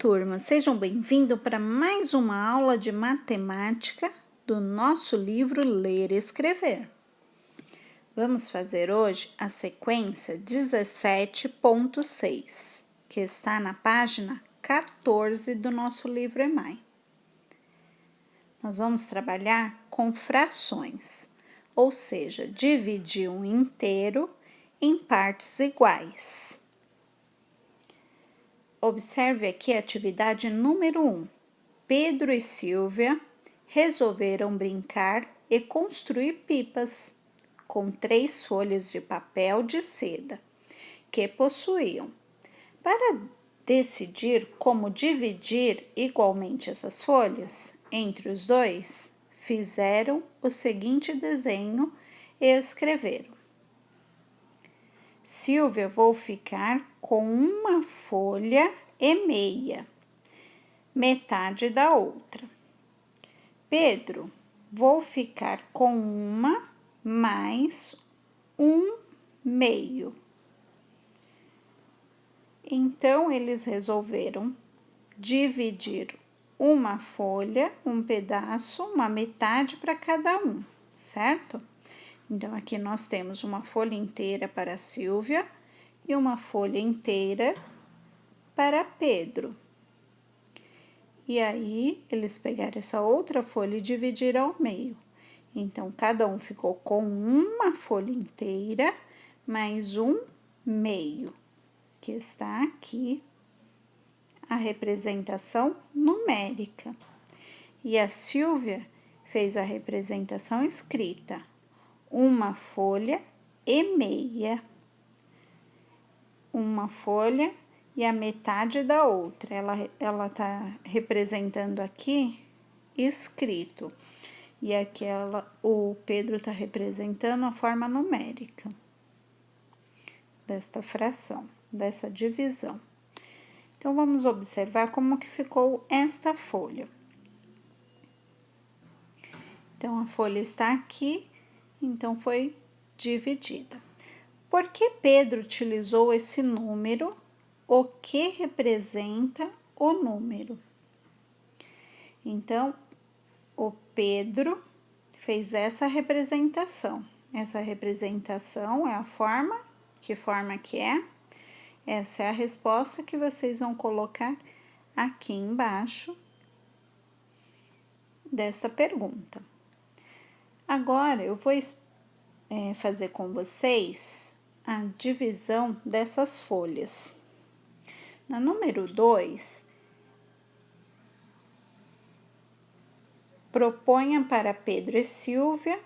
turma, sejam bem-vindos para mais uma aula de matemática do nosso livro Ler e Escrever. Vamos fazer hoje a sequência 17.6, que está na página 14 do nosso livro EMAI. Nós vamos trabalhar com frações, ou seja, dividir um inteiro em partes iguais. Observe aqui a atividade número 1. Pedro e Silvia resolveram brincar e construir pipas com 3 folhas de papel de seda que possuíam. Para decidir como dividir igualmente essas folhas entre os dois, fizeram o seguinte desenho e escreveram: Silvia, vou ficar com uma folha e meia, metade da outra. Pedro, vou ficar com uma mais um meio. Então, eles resolveram dividir uma folha, um pedaço, uma metade para cada um, certo? Então, aqui nós temos uma folha inteira para a Silvia e uma folha inteira para Pedro. E aí, eles pegaram essa outra folha e dividiram ao meio. Então, cada um ficou com uma folha inteira mais um meio, que está aqui a representação numérica. E a Silvia fez a representação escrita: uma folha e meia. Uma folha e a metade da outra. Ela tá representando aqui escrito. E aqui o Pedro tá representando a forma numérica desta fração, dessa divisão. Então, vamos observar como que ficou esta folha. Então, a folha está aqui, então foi dividida. Por que Pedro utilizou esse número? O que representa o número? Então, o Pedro fez essa representação. Essa representação é a forma. Que forma que é? Essa é a resposta que vocês vão colocar aqui embaixo dessa pergunta. Agora, eu vou fazer com vocês a divisão dessas folhas. Na número 2, proponha para Pedro e Silvia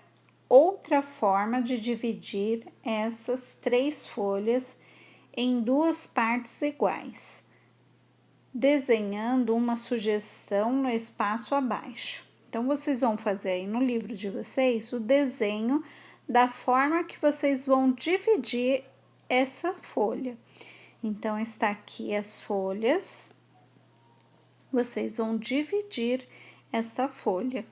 outra forma de dividir essas 3 folhas em 2 partes iguais, desenhando uma sugestão no espaço abaixo. Então, vocês vão fazer aí no livro de vocês o desenho da forma que vocês vão dividir essa folha. Então, está aqui as folhas. Vocês vão dividir esta folha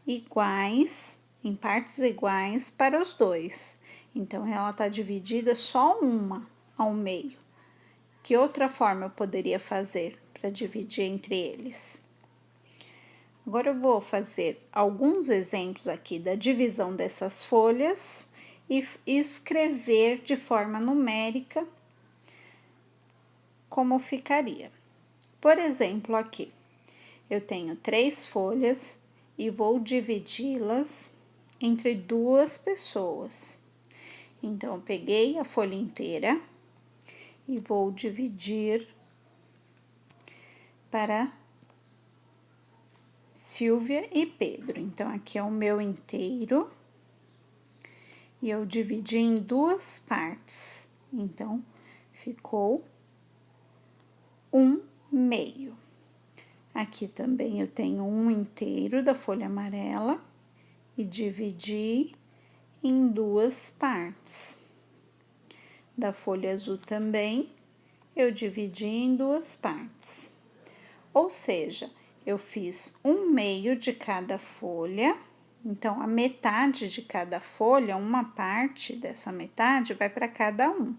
iguais, em partes iguais para os dois. Então, ela está dividida só uma ao meio. Que outra forma eu poderia fazer para dividir entre eles? Agora, eu vou fazer alguns exemplos aqui da divisão dessas folhas e escrever de forma numérica como ficaria. Por exemplo, aqui, eu tenho 3 folhas e vou dividi-las entre 2 pessoas. Então, eu peguei a folha inteira e vou dividir para Silvia e Pedro. Então, aqui é o meu inteiro e eu dividi em 2 partes. Então, ficou um meio. Aqui também eu tenho um inteiro da folha amarela e dividi em 2 partes. Da folha azul também, eu dividi em 2 partes. Ou seja, eu fiz um meio de cada folha, então, a metade de cada folha, uma parte dessa metade vai para cada um.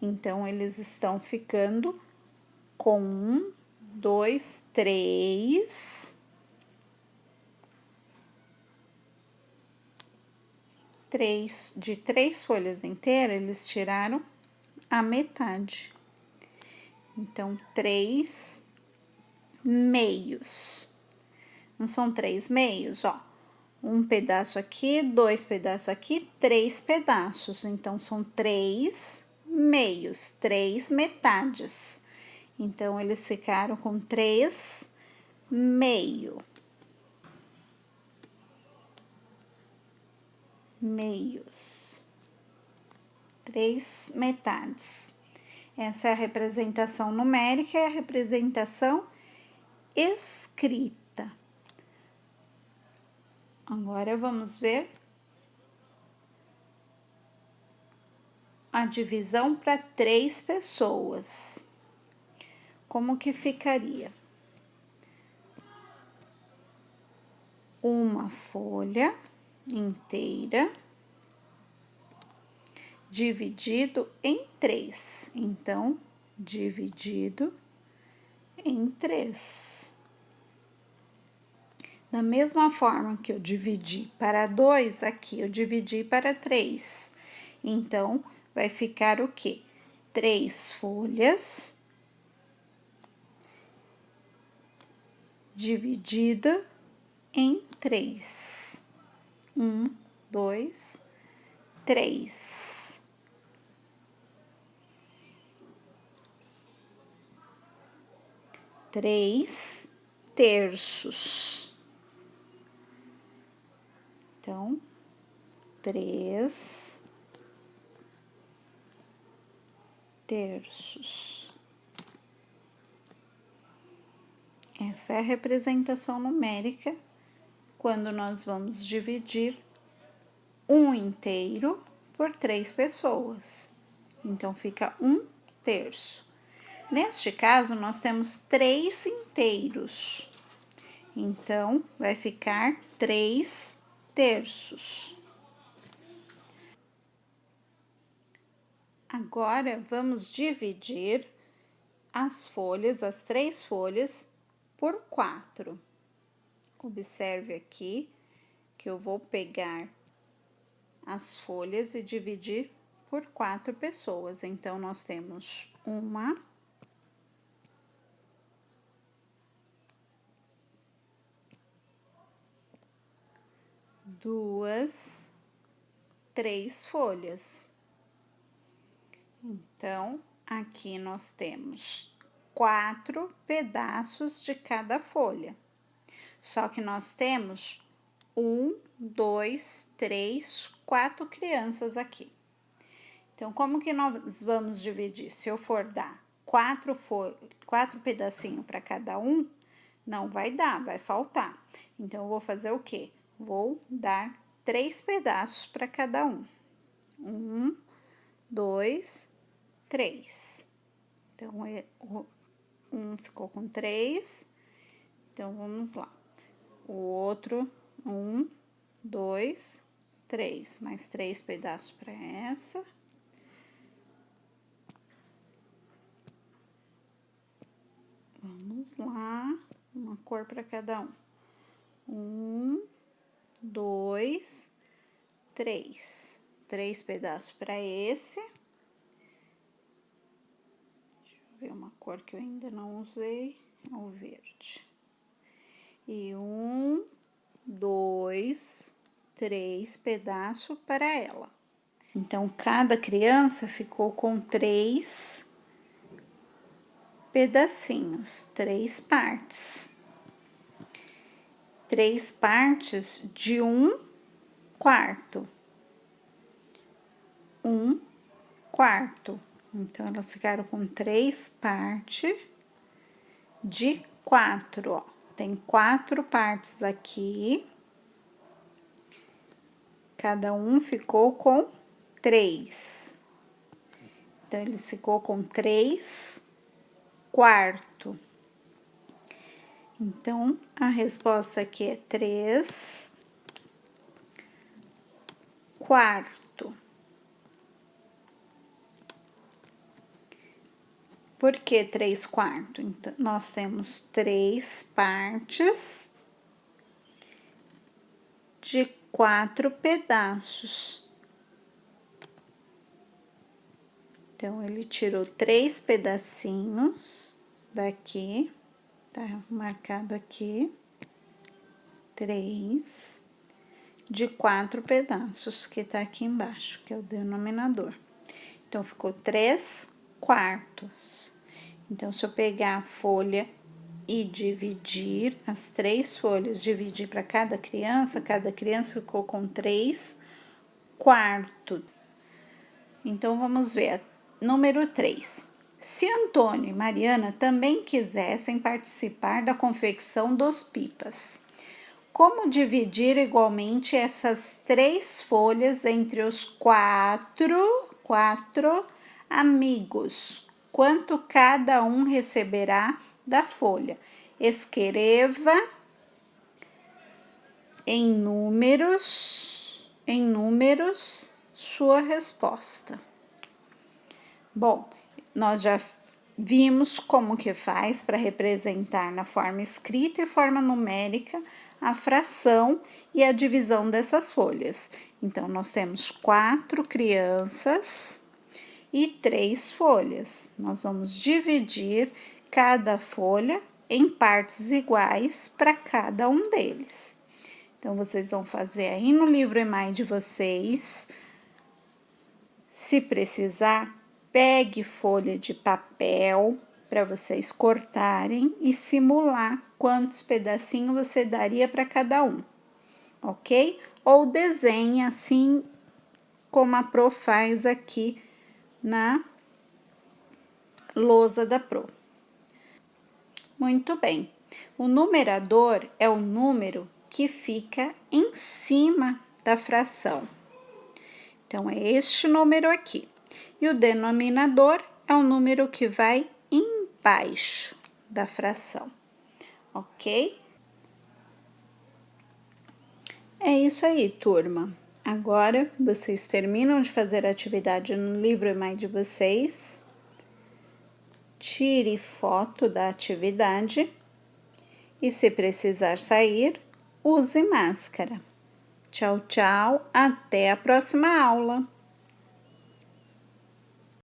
Então, eles estão ficando com um 2, 3, 3, de 3 folhas inteiras, eles tiraram a metade. Então, 3 meios. Não são 3 meios, ó. Um pedaço aqui, 2 pedaços aqui, 3 pedaços. Então, são 3 meios, 3 metades. Então, eles ficaram com 3 meios. Meios. 3 metades. Essa é a representação numérica e a representação escrita. Agora, vamos ver a divisão para 3 pessoas. Como que ficaria? Uma folha inteira dividido em 3. Então, dividido em 3. Da mesma forma que eu dividi para 2, aqui eu dividi para 3. Então, vai ficar o quê? 3 folhas dividida em 3. 1, 2, 3. Três terços. Então, 3 terços. Essa é a representação numérica quando nós vamos dividir um inteiro por 3 pessoas. Então, fica 1 terço. Neste caso, nós temos 3 inteiros. Então, vai ficar 3 terços. Agora, vamos dividir as folhas, as 3 folhas, por 4. Observe aqui que eu vou pegar as folhas e dividir por 4 pessoas. Então, nós temos 1, 2, 3 folhas. Então, aqui nós temos 4 pedaços de cada folha. Só que nós temos 1, 2, 3, 4 crianças aqui. Então, como que nós vamos dividir? Se eu for dar 4 pedacinhos para cada um, não vai dar, vai faltar. Então, eu vou fazer o quê? Vou dar 3 pedaços para cada um. 1, 2, 3. Então, um ficou com 3. Então, vamos lá. O outro, 1, 2, 3. Mais 3 pedaços para essa. Vamos lá. Uma cor para cada um. 1, 2, 3. 3 pedaços para esse. Deixa eu ver uma cor que eu ainda não usei. É o verde. E 1, 2, 3 pedaços para ela. Então, cada criança ficou com 3 pedacinhos, 3 partes. 3 partes de 1/4. 1/4. Então, elas ficaram com 3 partes de 4, ó. Tem 4 partes aqui. Cada um ficou com 3. Então, eles ficou com 3/4. Então, a resposta aqui é 3/4. Por que 3/4? Então, nós temos 3 partes de 4 pedaços. Então, ele tirou 3 pedacinhos daqui, tá marcado aqui, 3 de 4 pedaços, que tá aqui embaixo, que é o denominador. Então, ficou 3/4. Então, se eu pegar a folha e dividir as 3 folhas, dividir para cada criança ficou com 3/4. Então, vamos ver, número 3. Se Antônio e Mariana também quisessem participar da confecção dos pipas, como dividir igualmente essas 3 folhas entre os quatro amigos? Quanto cada um receberá da folha? Escreva em números sua resposta. Bom, nós já vimos como que faz para representar na forma escrita e forma numérica a fração e a divisão dessas folhas. Então, nós temos 4 crianças e 3 folhas. Nós vamos dividir cada folha em partes iguais para cada um deles. Então, vocês vão fazer aí no livro EMAI de vocês. Se precisar, pegue folha de papel para vocês cortarem e simular quantos pedacinhos você daria para cada um, ok? Ou desenhe assim como a Pro faz aqui na lousa da Pro. Muito bem. O numerador é o número que fica em cima da fração. Então, é este número aqui. E o denominador é o número que vai embaixo da fração, ok? É isso aí, turma. Agora, vocês terminam de fazer a atividade no livro EMAI de vocês. Tire foto da atividade e, se precisar sair, use máscara. Tchau, tchau. Até a próxima aula.